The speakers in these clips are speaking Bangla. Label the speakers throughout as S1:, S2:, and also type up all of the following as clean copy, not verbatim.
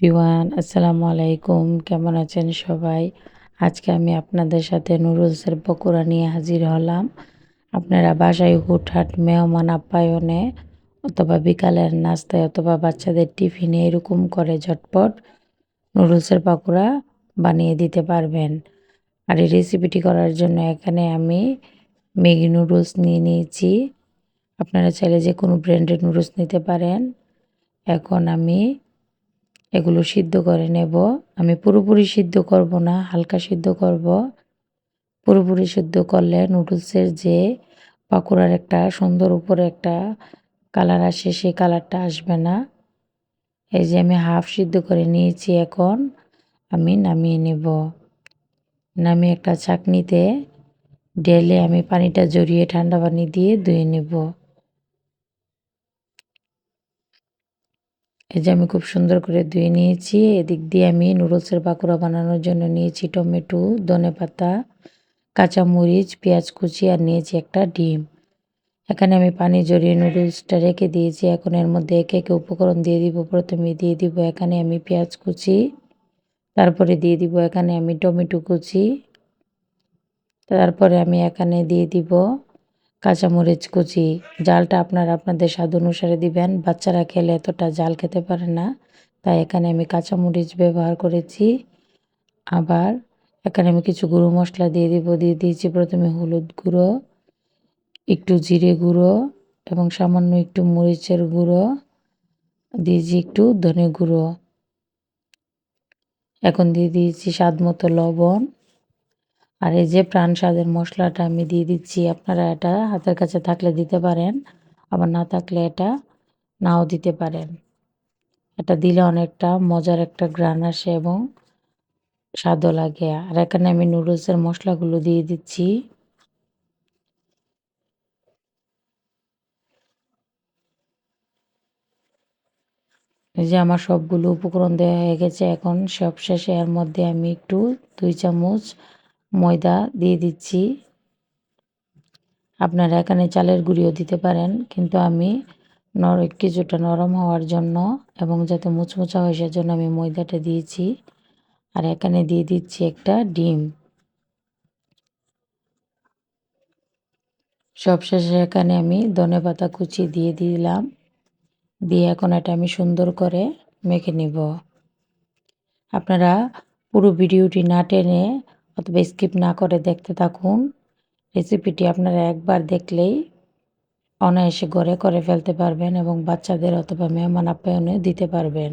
S1: এভরিওয়ান আসসালামু আলাইকুম, কেমন আছেন সবাই? আজকে আমি আপনাদের সাথে নুডলসের পকোড়া নিয়ে হাজির হলাম। আপনারা বাসায় হুটহাট মেহমান আপ্যায়নে অথবা বিকালের নাস্তায় অথবা বাচ্চাদের টিফিনে এরকম করে ঝটপট নুডলসের পকোড়া বানিয়ে দিতে পারবেন। আর এই রেসিপিটি করার জন্য এখানে আমি ম্যাগি নুডলস নিয়ে নিয়েছি। আপনারা চাইলে যে কোনো ব্র্যান্ডের নুডলস নিতে পারেন। এখন আমি এগুলো সিদ্ধ করে নেব। আমি পুরোপুরি সিদ্ধ করব না, হালকা সিদ্ধ করব। পুরোপুরি সিদ্ধ করলে নুডলসের যে পাকোড়ার একটা সুন্দর উপরে একটা কালার আসে, সেই কালারটা আসবে না। এই যে আমি হাফ সিদ্ধ করে নিয়েছি, এখন আমি নামিয়ে নেব। নামিয়ে একটা ছাঁকনিতে ঢেলে আমি পানিটা ঝরিয়ে ঠান্ডা পানি দিয়ে ধুয়ে নেব। এই যে আমি খুব সুন্দর করে ধুয়ে নিয়েছি। এদিক দিয়ে আমি নুডলসের পাকোড়া বানানোর জন্য নিয়েছি টমেটো, ধনেপাতা, কাঁচামরিচ, পেঁয়াজ কুচি আর নিয়েছি একটা ডিম। এখানে আমি পানি ঝরিয়ে নুডলসটা রেখে দিয়েছি। এখন এর মধ্যে একে একে উপকরণ দিয়ে দিব। প্রথমে দিয়ে দিব এখানে আমি পেঁয়াজ কুচি, তারপরে দিয়ে দিব এখানে আমি টমেটো কুচি, তারপরে আমি এখানে দিয়ে দিব কাঁচামরিচ কুচি। জালটা আপনারা আপনাদের স্বাদ অনুসারে দিবেন। বাচ্চারা খেলে এতটা জাল খেতে পারে না, তাই এখানে আমি কাঁচামরিচ ব্যবহার করেছি। আবার এখানে আমি কিছু গুঁড়ো মশলা দিয়ে দিব। দিয়ে দিয়েছি প্রথমে হলুদ গুঁড়ো, একটু জিরে গুঁড়ো এবং সামান্য একটু মরিচের গুঁড়ো, দিয়েছি একটু ধনে গুঁড়ো। এখন দিয়ে দিয়েছি স্বাদ মতো লবণ। আর এই যে প্রাণ স্বাদের মশলাটা আমি দিয়ে দিচ্ছি। আপনারা এটা হাতের কাছে থাকলে দিতে পারেন, আবার না থাকলে এটা নাও দিতে পারেন। এটা দিলে অনেকটা মজার একটা ঘ্রাণ আসে এবং স্বাদও লাগে। আর এখানে আমি নুডলসের মশলাগুলো দিয়ে দিচ্ছি। এই যে আমার সবগুলো উপকরণ দেওয়া হয়ে গেছে। এখন সবশেষে এর মধ্যে আমি একটু 2 চামচ ময়দা দিয়ে দিচ্ছি। আপনারা এখানে চালের গুঁড়িও দিতে পারেন, কিন্তু আমি কিছুটা নরম হওয়ার জন্য এবং যাতে মুচমুচা হয় সেজন্য আমি ময়দাটা দিয়েছি। আর এখানে দিয়ে দিচ্ছি একটা ডিম। সবশেষে এখানে আমি ধনেপাতা কুচি দিয়ে দিলাম। দিয়ে এখন এটা আমি সুন্দর করে মেখে নিব। আপনারা পুরো ভিডিওটি না টেনে অথবা স্কিপ না করে দেখতে থাকুন। রেসিপিটি আপনারা একবার দেখলেই অনায়াসে ঘরে করে ফেলতে পারবেন এবং বাচ্চাদের অথবা মেহমান আপ্যায়নে দিতে পারবেন।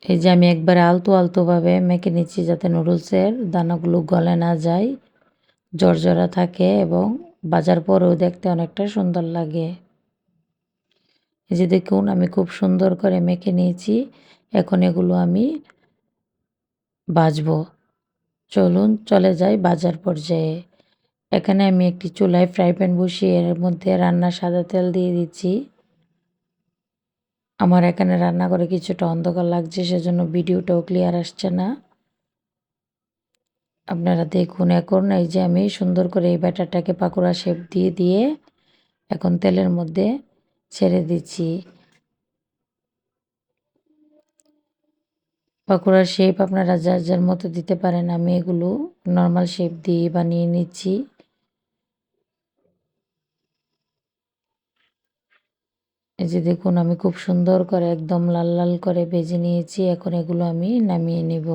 S1: এই যে আমি একবারে আলতো আলতোভাবে মেখে নিচ্ছি, যাতে নুডলসের দানাগুলো গলে না যায়, জর্জরা থাকে এবং ভাজার পরেও দেখতে অনেকটা সুন্দর লাগে। এই যে দেখুন আমি খুব সুন্দর করে মেখে নিয়েছি। এখন এগুলো আমি ভাজবো। চলুন চলে যাই ভাজার পর্যায়ে। এখানে আমি একটি চুলায় ফ্রাই প্যান বসিয়ে এর মধ্যে রান্নার সাদা তেল দিয়ে দিচ্ছি। আমার এখানে রান্না করে কিছুটা অন্ধকার লাগছে, সেজন্য ভিডিওটাও ক্লিয়ার আসছে না। আপনারা দেখুন। এখন এই যে আমি সুন্দর করে এই ব্যাটারটাকে পাকোড়া শেপ দিয়ে দিয়ে এখন তেলের মধ্যে ছেড়ে দিচ্ছি। পাকোড়ার শেপ আপনারা যার যার মতো দিতে পারেন। আমি এগুলো নর্মাল শেপ দিয়ে বানিয়ে নিচ্ছি। এই যে দেখুন আমি খুব সুন্দর করে একদম লাল লাল করে ভেজে নিয়েছি। এখন এগুলো আমি নামিয়ে নেব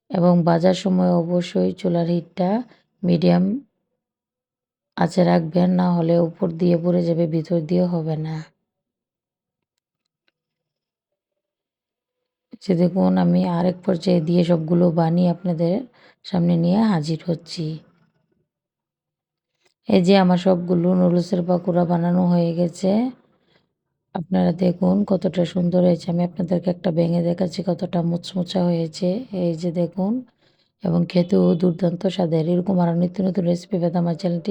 S1: এবং ভাজার সময় অবশ্যই চুলার হিটটা মিডিয়াম আঁচে রাখবেন, না হলে উপর দিয়ে পুড়ে যাবে, ভিতর দিয়ে হবে না। যে দেখুন আমি আরেক পর্যায়ে দিয়ে সবগুলো বানিয়ে আপনাদের সামনে নিয়ে হাজির হচ্ছি। এই যে আমার সবগুলো নুডলসের পকোড়া বানানো হয়ে গেছে। আপনারা দেখুন কতটা সুন্দর হয়েছে। আমি আপনাদেরকে একটা ভেঙে দেখাচ্ছি কতটা মুচমুচা হয়েছে। এই যে দেখুন, এবং খেতেও দুর্দান্ত স্বাদের। এরকম আরও নিত্য নতুন রেসিপি পেতে আমার চ্যানেলটি